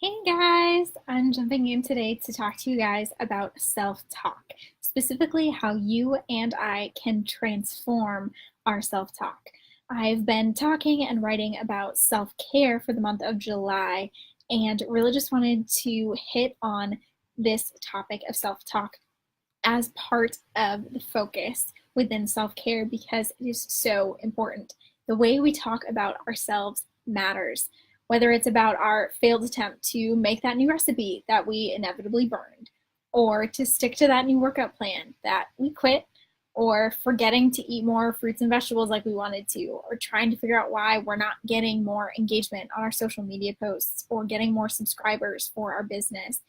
Hey guys, I'm jumping in today to talk to you guys about self-talk, specifically how you and I can transform our self-talk. I've been talking and writing about self-care for the month of July and really just wanted to hit on this topic of self-talk as part of the focus within self-care because it is so important. The way we talk about ourselves matters, whether it's about our failed attempt to make that new recipe that we inevitably burned, or to stick to that new workout plan that we quit, or forgetting to eat more fruits and vegetables like we wanted to, or trying to figure out why we're not getting more engagement on our social media posts or getting more subscribers for our business.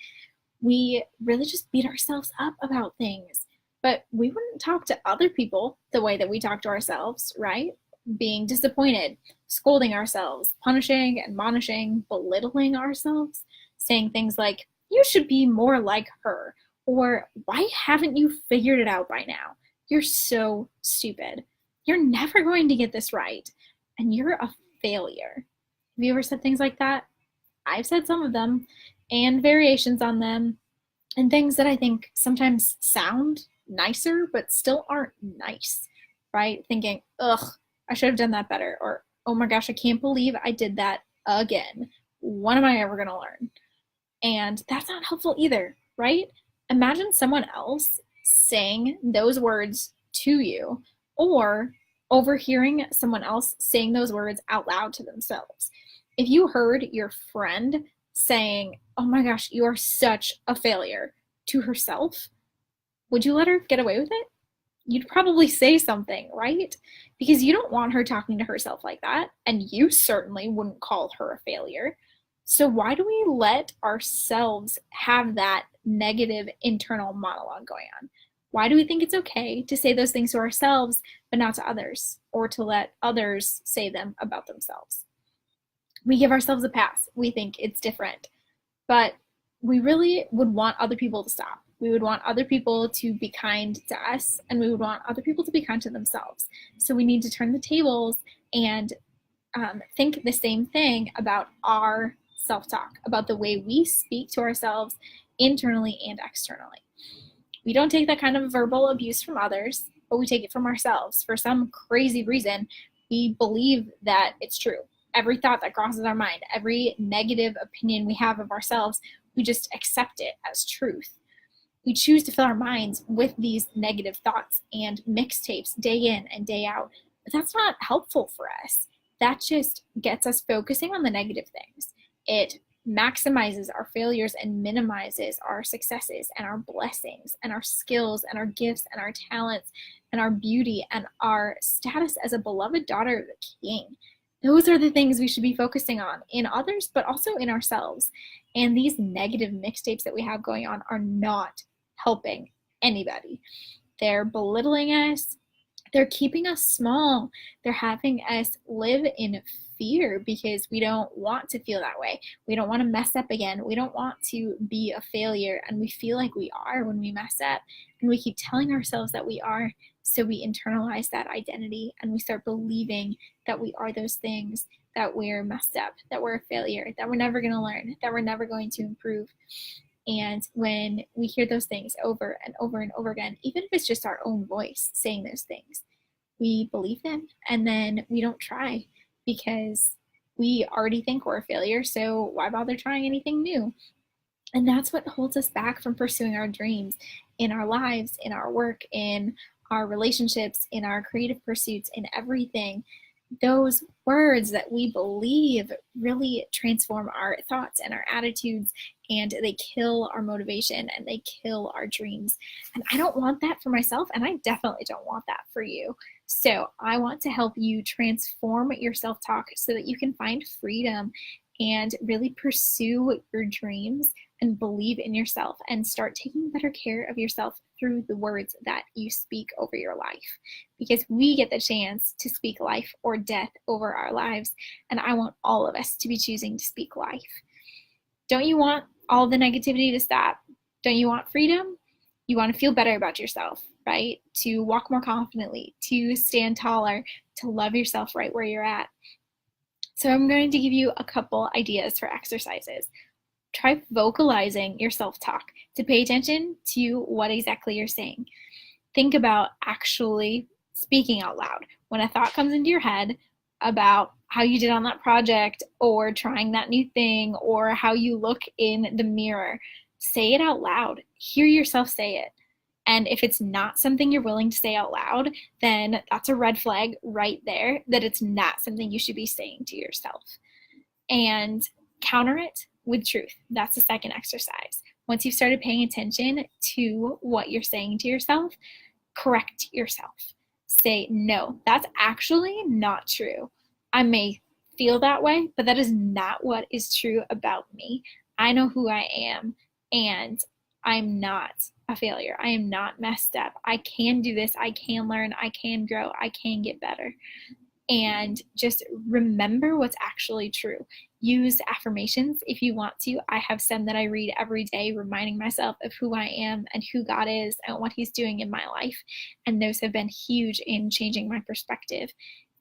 We really just beat ourselves up about things. But we wouldn't talk to other people the way that we talk to ourselves, right? Being disappointed, scolding ourselves, punishing, admonishing, belittling ourselves, saying things like, you should be more like her, or why haven't you figured it out by now? You're so stupid. You're never going to get this right, and you're a failure. Have you ever said things like that? I've said some of them and variations on them, and things that I think sometimes sound nicer but still aren't nice, right? Thinking, ugh, I should have done that better, or oh my gosh, I can't believe I did that again. When am I ever going to learn? And that's not helpful either, right? Imagine someone else saying those words to you, or overhearing someone else saying those words out loud to themselves. If you heard your friend saying, oh my gosh, you are such a failure to herself, would you let her get away with it? You'd probably say something, right? Because you don't want her talking to herself like that, and you certainly wouldn't call her a failure. So why do we let ourselves have that negative internal monologue going on? Why do we think it's okay to say those things to ourselves, but not to others, or to let others say them about themselves? We give ourselves a pass. We think it's different, but we really would want other people to stop. We would want other people to be kind to us, and we would want other people to be kind to themselves. So we need to turn the tables and think the same thing about our self-talk, about the way we speak to ourselves internally and externally. We don't take that kind of verbal abuse from others, but we take it from ourselves. For some crazy reason, we believe that it's true. Every thought that crosses our mind, every negative opinion we have of ourselves, we just accept it as truth. We choose to fill our minds with these negative thoughts and mixtapes day in and day out, but that's not helpful for us. That just gets us focusing on the negative things. It maximizes our failures and minimizes our successes and our blessings and our skills and our gifts and our talents and our beauty and our status as a beloved daughter of the King. Those are the things we should be focusing on in others, but also in ourselves. And these negative mixtapes that we have going on are not helping anybody. They're belittling us. They're keeping us small. They're having us live in fear because we don't want to feel that way. We don't want to mess up again. We don't want to be a failure. And we feel like we are when we mess up. And we keep telling ourselves that we are. So we internalize that identity and we start believing that we are those things, that we're messed up, that we're a failure, that we're never going to learn, that we're never going to improve. And when we hear those things over and over and over again, even if it's just our own voice saying those things, we believe them and then we don't try because we already think we're a failure. So why bother trying anything new? And that's what holds us back from pursuing our dreams in our lives, in our work, in our relationships, in our creative pursuits, in everything. Those words that we believe really transform our thoughts and our attitudes, and they kill our motivation and they kill our dreams. And I don't want that for myself, and I definitely don't want that for you. So I want to help you transform your self-talk so that you can find freedom and really pursue your dreams and believe in yourself and start taking better care of yourself through the words that you speak over your life. Because we get the chance to speak life or death over our lives, and I want all of us to be choosing to speak life. Don't you want all the negativity to stop? Don't you want freedom? You want to feel better about yourself, right? To walk more confidently, to stand taller, to love yourself right where you're at. So I'm going to give you a couple ideas for exercises. try vocalizing your self-talk to pay attention to what exactly you're saying. Think about actually speaking out loud. When a thought comes into your head about how you did on that project or trying that new thing or how you look in the mirror, say it out loud. Hear yourself say it. And if it's not something you're willing to say out loud, then that's a red flag right there that it's not something you should be saying to yourself. And counter it with truth. That's the second exercise. Once you've started paying attention to what you're saying to yourself, correct yourself. Say, no, that's actually not true. I may feel that way, but that is not what is true about me. I know who I am, and I'm not a failure. I am not messed up. I can do this. I can learn. I can grow. I can get better. And just remember what's actually true. Use affirmations if you want to. I have some that I read every day, reminding myself of who I am and who God is and what He's doing in my life. And those have been huge in changing my perspective.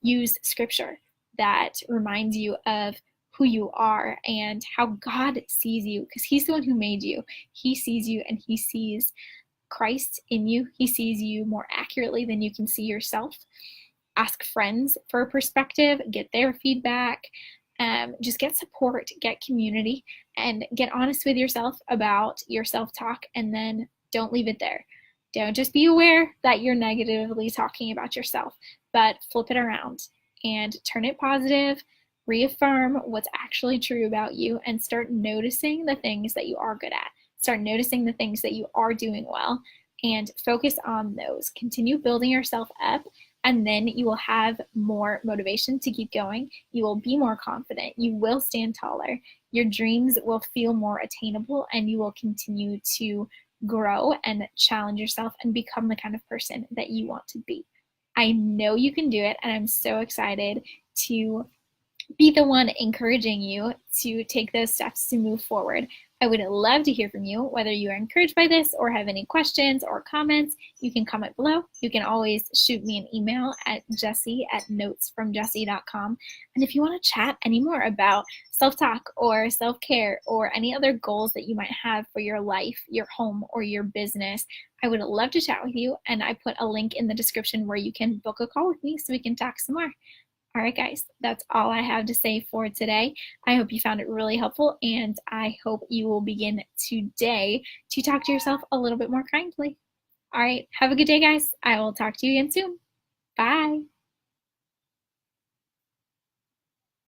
Use scripture that reminds you of who you are and how God sees you, because He's the one who made you. He sees you and He sees Christ in you. He sees you more accurately than you can see yourself. Ask friends for a perspective, get their feedback, just get support, get community, and get honest with yourself about your self-talk, and then don't leave it there. Don't just be aware that you're negatively talking about yourself, but flip it around and turn it positive, reaffirm what's actually true about you, and start noticing the things that you are good at. Start noticing the things that you are doing well, and focus on those. Continue building yourself up, and then you will have more motivation to keep going. You will be more confident. You will stand taller. Your dreams will feel more attainable, and you will continue to grow and challenge yourself and become the kind of person that you want to be. I know you can do it, and I'm so excited to be the one encouraging you to take those steps to move forward. I would love to hear from you, whether you are encouraged by this or have any questions or comments. You can comment below. You can always shoot me an email at jessie@notesfromjessie.com. And if you want to chat any more about self-talk or self-care or any other goals that you might have for your life, your home, or your business, I would love to chat with you. And I put a link in the description where you can book a call with me so we can talk some more. All right, guys, that's all I have to say for today. I hope you found it really helpful, and I hope you will begin today to talk to yourself a little bit more kindly. All right, have a good day, guys. I will talk to you again soon. Bye.